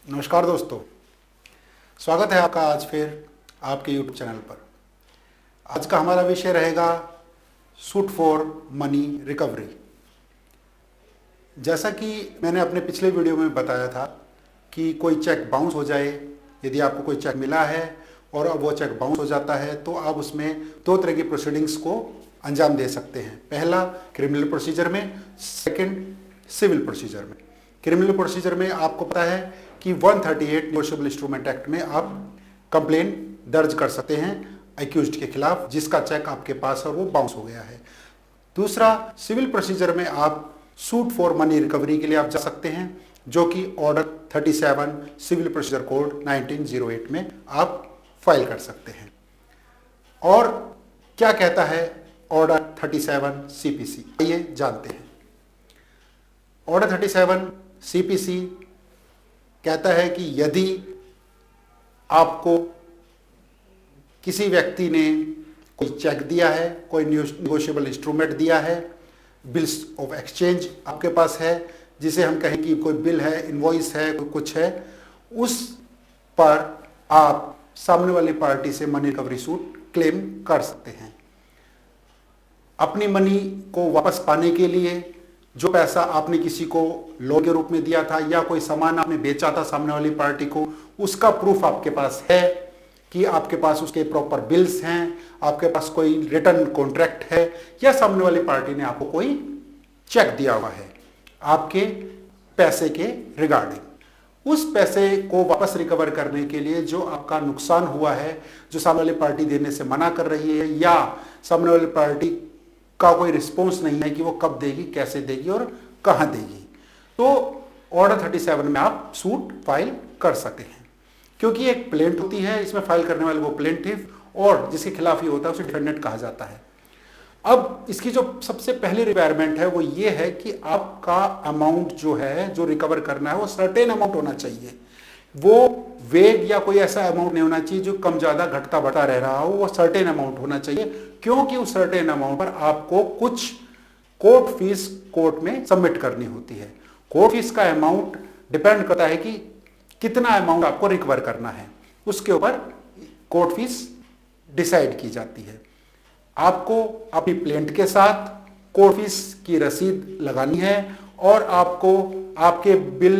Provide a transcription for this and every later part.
नमस्कार दोस्तों, स्वागत है आपका आज फिर आपके YouTube चैनल पर। आज का हमारा विषय रहेगा सूट फॉर मनी रिकवरी। जैसा कि मैंने अपने पिछले वीडियो में बताया था कि कोई चेक बाउंस हो जाए, यदि आपको कोई चेक मिला है और अब वो चेक बाउंस हो जाता है तो आप उसमें दो तरह की प्रोसीडिंग्स को अंजाम दे सकते हैं। पहला क्रिमिनल प्रोसीजर में, सेकंड सिविल प्रोसीजर में। क्रिमिनल प्रोसीजर में आपको पता है कि 138 नेगोशिएबल इंस्ट्रूमेंट एक्ट में आप कंप्लेन दर्ज कर सकते हैं अक्यूज्ड के खिलाफ जिसका चेक आपके पास और वो बाउंस हो गया है। दूसरा सिविल प्रोसीजर में आप सूट फॉर मनी रिकवरी के लिए आप जा सकते हैं, जो कि ऑर्डर 37 सिविल प्रोसीजर कोड 1908 में आप फाइल कर सकते हैं। और क्या कहता है ऑर्डर 37 सीपीसी, आइए जानते हैं। ऑर्डर 37 सीपीसी कहता है कि यदि आपको किसी व्यक्ति ने कोई चेक दिया है, कोई नेगोशिएबल इंस्ट्रूमेंट दिया है, बिल्स ऑफ एक्सचेंज आपके पास है, जिसे हम कहें कि कोई बिल है, इनवॉइस है, कोई कुछ है, उस पर आप सामने वाली पार्टी से मनी रिकवरी सूट क्लेम कर सकते हैं। अपनी मनी को वापस पाने के लिए जो पैसा आपने किसी को लोन के रूप में दिया था या कोई सामान आपने बेचा था सामने वाली पार्टी को, उसका प्रूफ आपके पास है कि आपके पास उसके प्रॉपर बिल्स हैं, आपके पास कोई रिटर्न कॉन्ट्रैक्ट है या सामने वाली पार्टी ने आपको कोई चेक दिया हुआ है आपके पैसे के रिगार्डिंग। उस पैसे को वापस रिकवर करने के लिए जो आपका नुकसान हुआ है, जो सामने वाली पार्टी देने से मना कर रही है या सामने वाली पार्टी का कोई रिस्पॉन्स नहीं है कि वो कब देगी, कैसे देगी और कहां देगी, तो ऑर्डर 37 में आप सूट फाइल कर सकते हैं। क्योंकि एक प्लेंट होती है, इसमें फाइल करने वाले वो प्लेंटिफ और जिसके खिलाफ ये होता है उसे डिफेंडेंट कहा जाता है। अब इसकी जो सबसे पहली रिक्वायरमेंट है वो ये है कि आपका अमाउंट जो है, जो रिकवर करना है, वो सर्टेन अमाउंट होना चाहिए। वो वेग या कोई ऐसा अमाउंट नहीं होना चाहिए जो कम ज्यादा घटता बढ़ता रह रहा हो, वो सर्टेन अमाउंट होना चाहिए। क्योंकि उस सर्टेन अमाउंट पर आपको कुछ कोर्ट फीस कोर्ट में सबमिट करनी होती है। कोर्ट फीस का अमाउंट डिपेंड करता है कि कितना अमाउंट आपको रिकवर करना है, उसके ऊपर कोर्ट फीस डिसाइड की जाती है। आपको अपनी प्लेंट के साथ कोर्ट फीस की रसीद लगानी है और आपको आपके बिल,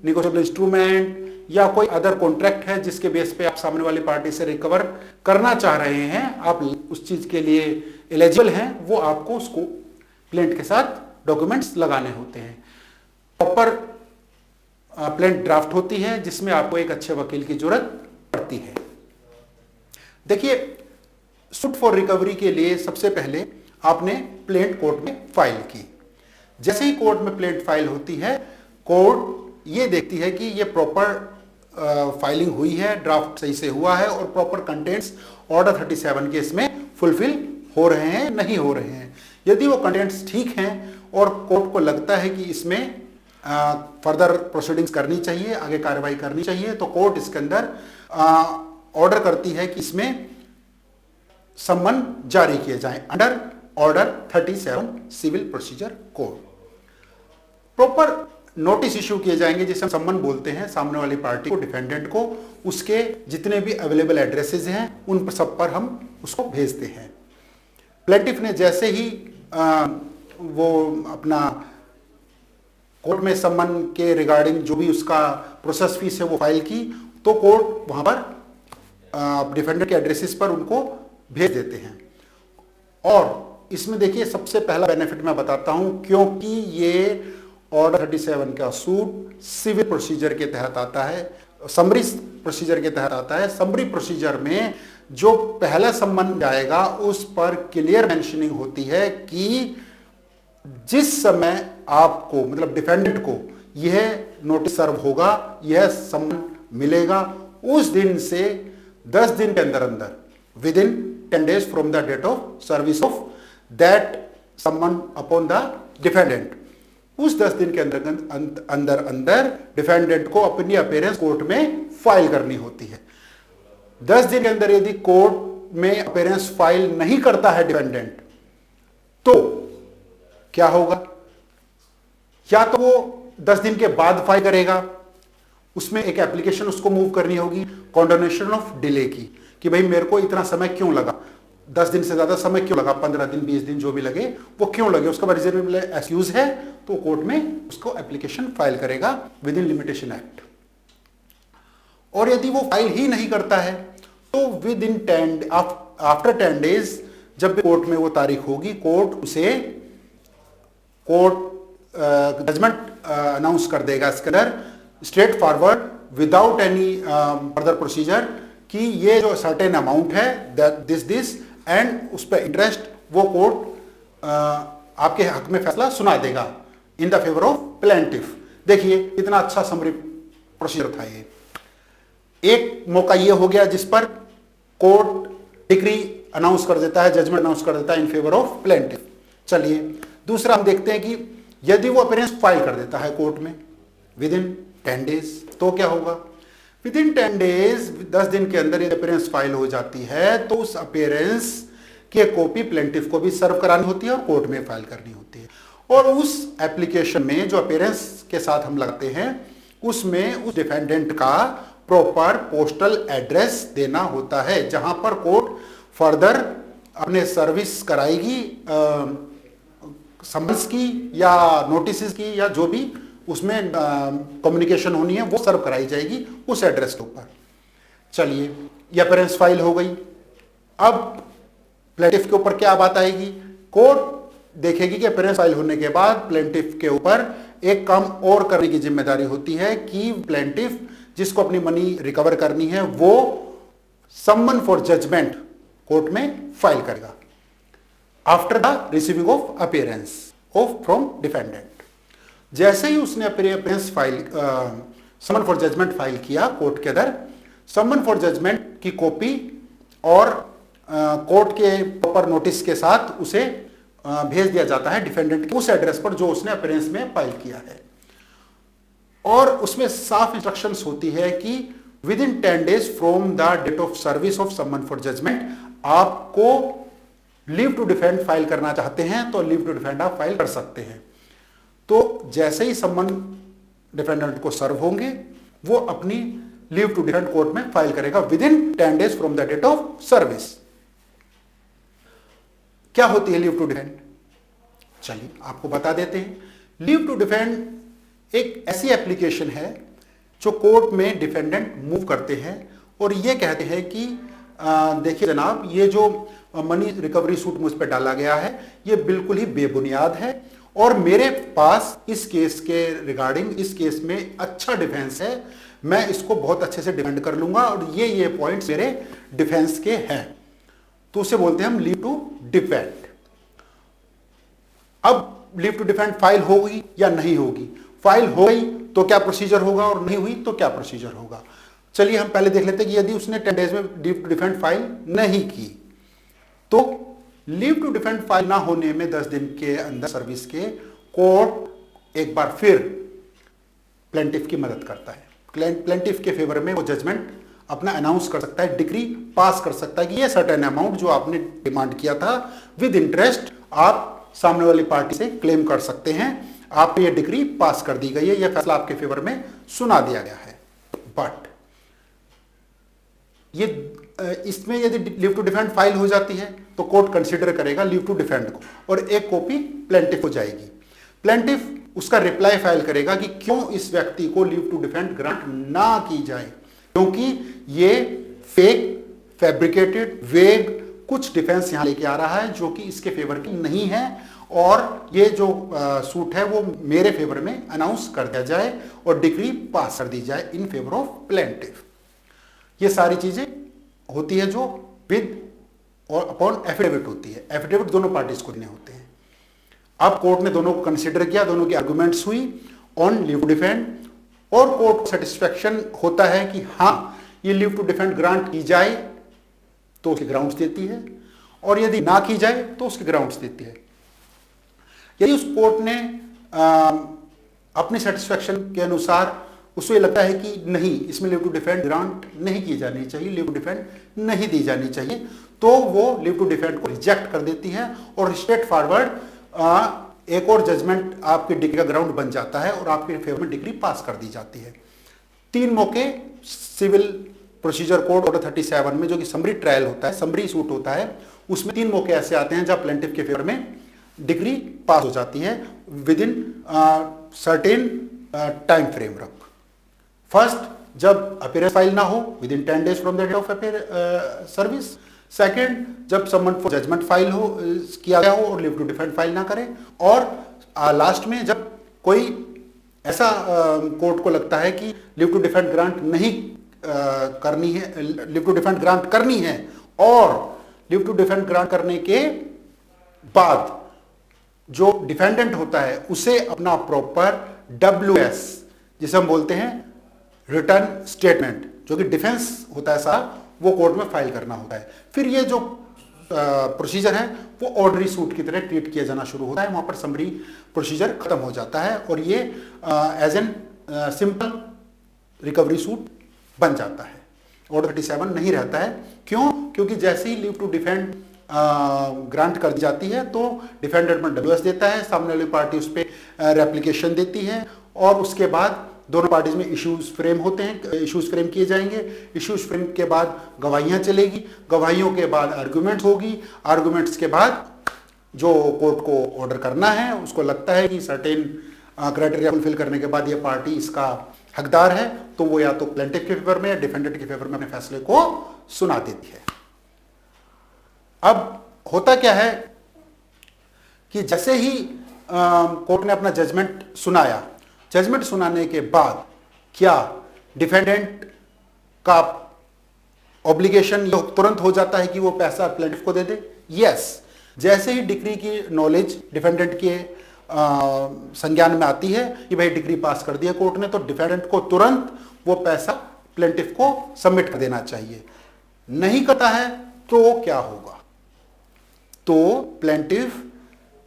नेगोशिएबल इंस्ट्रूमेंट या कोई अदर कॉन्ट्रैक्ट है जिसके बेस पे आप सामने वाली पार्टी से रिकवर करना चाह रहे हैं, आप उस चीज के लिए एलिजिबल हैं, वो आपको उसको प्लेंट के साथ डॉक्यूमेंट्स लगाने होते हैं। प्रॉपर प्लेंट ड्राफ्ट होती है जिसमें आपको एक अच्छे वकील की जरूरत पड़ती है। देखिए, सूट फॉर रिकवरी के लिए सबसे पहले आपने प्लेंट कोर्ट में फाइल की। जैसे ही कोर्ट में प्लेंट फाइल होती है, कोर्ट ये देखती है कि ये प्रॉपर फाइलिंग हुई है, ड्राफ्ट सही से हुआ है और प्रॉपर कंटेंट्स ऑर्डर 37 के इसमें फुलफिल हो रहे हैं, नहीं हो रहे हैं। यदि वो कंटेंट्स ठीक हैं और कोर्ट को लगता है कि इसमें फर्दर प्रोसीडिंग्स करनी चाहिए, आगे कार्रवाई करनी चाहिए, तो कोर्ट इसके अंदर ऑर्डर करती है कि इसमें सम्मन जारी किए जाएं under order 37 civil procedure code. Proper notice issue किए जाएंगे जिसे हम सम्मन बोलते हैं सामने वाली पार्टी को, डिफेंडेंट को, उसके जितने भी अवेलेबल एड्रेसेस हैं उन सब पर हम उसको भेजते हैं। प्लेंटिफ ने जैसे ही वो अपना कोर्ट में सम्मन के रिगार्डिंग जो भी उसका प्रोसेस फीस है वो फाइल की, तो कोर्ट वहां पर डिफेंडेंट के एड्रेसेस पर उनको भेज देते हैं। और इसमें देखिए सबसे पहला बेनिफिट मैं बताता हूं, क्योंकि ये ऑर्डर 37 का सूट सिविल प्रोसीजर के तहत आता है, समरी प्रोसीजर के तहत आता है। समरी प्रोसीजर में जो पहला सम्मन जाएगा उस पर क्लियर मेंशनिंग होती है कि जिस समय आपको, मतलब डिफेंडेंट को, यह नोटिस सर्व होगा, यह सम्मन मिलेगा, उस दिन से 10 दिन के अंदर अंदर, within 10 days from the date of service of that सम्मन अपॉन द डिफेंडेंट, उस 10 दिन के अंदर अंदर डिफेंडेंट को अपनी अपीयरेंस कोर्ट में फाइल करनी होती है। 10 दिन के अंदर यदि कोर्ट में अपीयरेंस फाइल नहीं करता है डिफेंडेंट, तो क्या होगा? या तो वो 10 दिन के बाद फाइल करेगा, उसमें एक एप्लीकेशन उसको मूव करनी होगी कॉन्डोनेशन ऑफ डिले की, कि भाई मेरे को इतना समय क्यों लगा, 10 दिन से ज्यादा समय क्यों लगा, 15 दिन 20 दिन जो भी लगे वो क्यों लगे, उसका रीजनेबल एक्सक्यूज है तो कोर्ट में उसको एप्लीकेशन फाइल करेगा विद इन लिमिटेशन एक्ट। और यदि वो फाइल ही नहीं करता है तो विद इन 10 आफ्टर 10 डेज जब कोर्ट में वो तारीख होगी, कोर्ट जजमेंट अनाउंस कर देगा इसके अंदर straight forward without any further procedure कि ये जो सर्टेन अमाउंट है दैट दिस एंड उस पर इंटरेस्ट वो कोर्ट आपके हक में फैसला सुना देगा in the favour of plaintiff. देखिए इतना अच्छा समरी प्रोसीजर था ये। एक मौका ये हो गया जिस पर कोर्ट डिक्री अनाउंस कर देता है, जजमेंट अनाउंस कर देता है इन फेवर ऑफ प्लेंटिफ। चलिए दूसरा हम देखते हैं कि यदि वो अपीयरेंस फाइल कर देता है कोर्ट में विद इन 10 डेज तो क्या होगा। विद इन 10 डेज 10 दिन के अंदर यदि अपीयरेंस फाइल हो जाती है तो उस अपीयरेंस की कॉपी प्लेंटिफ को भी सर्व करानी होती है और कोर्ट में फाइल करनी होती है। और उस एप्लीकेशन में जो अपीयरेंस के साथ हम लगाते हैं उसमें उस डिफेंडेंट का प्रॉपर पोस्टल एड्रेस देना होता है जहां पर कोर्ट फर्दर अपने सर्विस कराएगी, समन्स की या नोटिस की या जो भी उसमें कम्युनिकेशन होनी है वो सर्व कराई जाएगी उस एड्रेस के ऊपर। चलिए ये अपीयरेंस फाइल हो गई। अब प्लेंटिफ के ऊपर क्या बात आएगी, कोर्ट देखेगी कि अपीयरेंस फाइल होने के बाद प्लेंटिफ के ऊपर एक काम और करने की जिम्मेदारी होती है कि प्लेंटिफ जिसको अपनी मनी रिकवर करनी है वो समन फॉर जजमेंट कोर्ट में फाइल करेगा after the receiving of appearance of from defendant. जैसे ही उसने appearance file summon for judgment file किया कोर्ट के अंदर, समन फॉर जजमेंट की कॉपी और कोर्ट के प्रॉपर नोटिस के साथ उसे भेज दिया जाता है डिफेंडेंट के उस एड्रेस पर जो उसने अपीयरेंस में फाइल किया है। और उसमें साफ इंस्ट्रक्शंस होती है कि within 10 days from the date of service of summon for judgment आपको लीव टू डिफेंड फाइल करना चाहते हैं तो लीव टू डिफेंड आप फाइल कर सकते हैं। तो जैसे ही समन डिफेंडेंट को सर्व होंगे वो अपनी लीव टू डिफेंड कोर्ट में फाइल करेगा within 10 days from the date of service. क्या होती है लीव टू डिफेंड, चलिए आपको बता देते हैं। लीव टू डिफेंड एक ऐसी एप्लीकेशन है जो कोर्ट में डिफेंडेंट मूव करते हैं और ये कहते हैं कि देखिए जनाब ये जो मनी रिकवरी सूट मुझ पर डाला गया है ये बिल्कुल ही बेबुनियाद है और मेरे पास इस केस के रिगार्डिंग इस केस में अच्छा डिफेंस है, मैं इसको बहुत अच्छे से डिफेंड कर लूंगा और ये पॉइंट्स मेरे डिफेंस के हैं, तो उसे बोलते हैं हम लीव टू डिफेंड। अब लीव टू डिफेंड फाइल होगी या नहीं होगी, फाइल हो गई तो क्या प्रोसीजर होगा और नहीं हुई तो क्या प्रोसीजर होगा। चलिए हम पहले देख लेते हैं कि यदि उसने 10 डेज में लीव टू डिफेंड फाइल नहीं की तो लीव टू डिफेंड फाइल ना होने में 10 दिन के अंदर सर्विस के कोर्ट एक बार फिर प्लेंटिफ की मदद करता है। प्लेंटिफ के फेवर में वो जजमेंट अपना अनाउंस कर सकता है, डिक्री पास कर सकता है कि ये सर्टेन अमाउंट जो आपने डिमांड किया था विद इंटरेस्ट आप सामने वाली पार्टी से क्लेम कर सकते हैं, आप ये डिक्री पास कर दी गई है, यह फैसला आपके फेवर में सुना दिया गया है। बट ये इसमें यदि लीव टू डिफेंड फाइल हो जाती है तो कोर्ट कंसीडर करेगा लीव टू डिफेंड को और एक कॉपी प्लेंटिफ हो जाएगी। प्लेंटिफ उसका रिप्लाई फाइल करेगा कि क्यों इस व्यक्ति को लीव टू डिफेंड ग्रांट ना की जाए, क्योंकि ये फेक फैब्रिकेटेड वेग कुछ डिफेंस यहां लेके आ रहा है जो कि इसके फेवर की नहीं है और ये जो सूट है वो मेरे फेवर में अनाउंस कर दिया जाए और डिक्री पास कर दी जाए इन फेवर ऑफ प्लेंटिफ। ये सारी चीजें होती है जो विद और अपॉन एफिडेविट होती है। एफिडेविट दोनों पार्टीज को देने होते हैं। अब कोर्ट ने दोनों को कंसीडर किया, दोनों की आर्गुमेंट्स हुई ऑन लीव टू डिफेंड और कोर्ट को सेटिस्फैक्शन होता है कि हाँ ये लीव टू डिफेंड ग्रांट की जाए तो उसके ग्राउंड्स देती है और यदि ना की जाए तो उसके ग्राउंड्स देती है। यदि उस कोर्ट ने अपनी सेटिस्फैक्शन के अनुसार उसको ये लगता है कि नहीं इसमें लीव टू डिफेंड ग्रांट नहीं की जानी चाहिए, लीव टू डिफेंड नहीं दी जानी चाहिए, तो वो लीव टू डिफेंड को रिजेक्ट कर देती है और स्ट्रेट फॉरवर्ड एक और जजमेंट आपकी डिग्री का ग्राउंड बन जाता है और आपके फेवर में डिग्री पास कर दी जाती है। 3 मौके सिविल प्रोसीजर कोड ऑर्डर 37 में, जो कि समरी ट्रायल होता है, समरी सूट होता है, उसमें 3 मौके ऐसे आते हैं जहां प्लेंटिफ के फेवर में डिग्री पास हो जाती है within certain time frame रख। फर्स्ट, जब अपीयरेंस फाइल ना हो within 10 days from the date of service. Second, जब समन फॉर जजमेंट फाइल हो किया गया हो और लीव टू डिफेंड फाइल ना करें। और लास्ट में, जब कोई ऐसा कोर्ट को लगता है कि लीव टू डिफेंड ग्रांट नहीं करनी है, लीव टू डिफेंड ग्रांट करनी है, और लीव टू डिफेंड ग्रांट करने के बाद जो डिफेंडेंट होता है उसे अपना प्रॉपर WS, जिसे हम बोलते हैं रिटर्न स्टेटमेंट, जो कि डिफेंस होता है सारा, वो कोर्ट में फाइल करना होता है। फिर ये जो प्रोसीजर है वो ऑर्डरी सूट की तरह ट्रीट किया जाना शुरू होता है, वहां पर समरी प्रोसीजर खत्म हो जाता है और ये as an simple recovery suit बन जाता है। ऑर्डर 37 नहीं रहता है। क्यों? क्योंकि जैसे ही लीव टू डिफेंड ग्रांट कर दी जाती है तो डिफेंडेंट में WS देता है, सामने वाली पार्टी उस पर रेप्लिकेशन देती है, और उसके बाद दोनों पार्टीज में इश्यूज फ्रेम होते हैं, इश्यूज फ्रेम किए जाएंगे। इश्यूज फ्रेम के बाद गवाहियां चलेगी, गवाहियों के बाद आर्गुमेंट्स होगी, आर्गुमेंट्स के बाद जो कोर्ट को ऑर्डर करना है, उसको लगता है कि सर्टेन क्राइटेरिया फुलफिल करने के बाद ये पार्टी इसका हकदार है, तो वो या तो प्लेंटिफ के फेवर में या डिफेंडेंट के फेवर में अपने फैसले को सुना देती है। अब होता क्या है कि जैसे ही कोर्ट ने अपना जजमेंट सुनाया, जजमेंट सुनाने के बाद क्या डिफेंडेंट का ऑब्लिगेशन तुरंत हो जाता है कि वो पैसा प्लेंटिफ को दे दे? यस। जैसे ही डिक्री की नॉलेज डिफेंडेंट के संज्ञान में आती है कि भाई डिक्री पास कर दिया कोर्ट ने, तो डिफेंडेंट को तुरंत वो पैसा प्लेंटिफ को सबमिट कर देना चाहिए। नहीं करता है तो क्या होगा? तो प्लेंटिफ,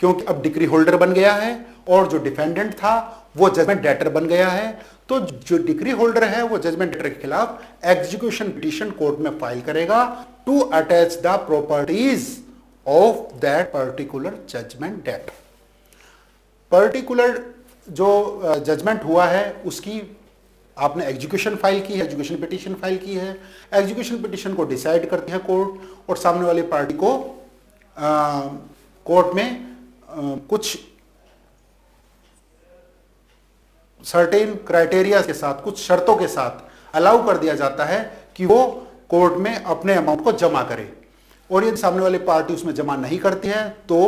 क्योंकि अब डिक्री होल्डर बन गया है और जो डिफेंडेंट था वो जजमेंट डेटर बन गया है, तो जो डिक्री होल्डर है वो जजमेंट डेटर के खिलाफ एग्जीक्यूशन पिटीशन कोर्ट में फाइल करेगा to attach the properties of that particular judgment debtor. Particular जो जजमेंट हुआ है उसकी आपने एग्जीक्यूशन फाइल की है, एग्जीक्यूशन पिटीशन फाइल की है। एग्जीक्यूशन पिटीशन को डिसाइड करती है कोर्ट, और सामने वाली पार्टी को कोर्ट में कुछ सर्टेन क्राइटेरिया के साथ, कुछ शर्तों के साथ अलाउ कर दिया जाता है कि वो कोर्ट में अपने अमाउंट को जमा करे, और यदि सामने वाली पार्टी उसमें जमा नहीं करती है तो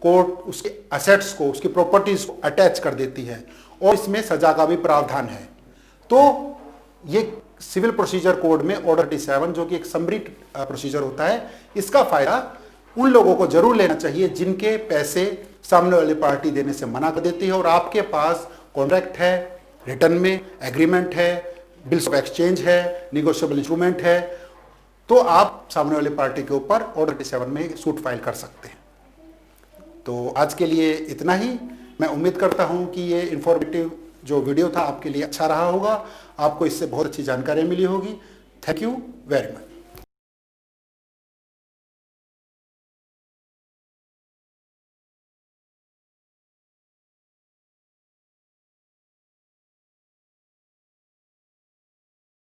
कोर्ट उसके असेट्स को, उसकी प्रॉपर्टीज को अटैच कर देती है, और इसमें सजा का भी प्रावधान है। तो ये सिविल प्रोसीजर कोड में ऑर्डर 37, जो कि एक समरी प्रोसीजर होता है, इसका फायदा उन लोगों को जरूर लेना चाहिए जिनके पैसे सामने वाली पार्टी देने से मना कर देती है, और आपके पास कॉन्ट्रैक्ट है, रिटर्न में एग्रीमेंट है, बिल्स ऑफ एक्सचेंज है, निगोशिएबल इंस्ट्रूमेंट है, तो आप सामने वाली पार्टी के ऊपर ऑर्डर 37 में सूट फाइल कर सकते हैं। तो आज के लिए इतना ही। मैं उम्मीद करता हूं कि ये इंफॉर्मेटिव जो वीडियो था आपके लिए अच्छा रहा होगा, आपको इससे बहुत अच्छी जानकारी मिली होगी। Thank you very much.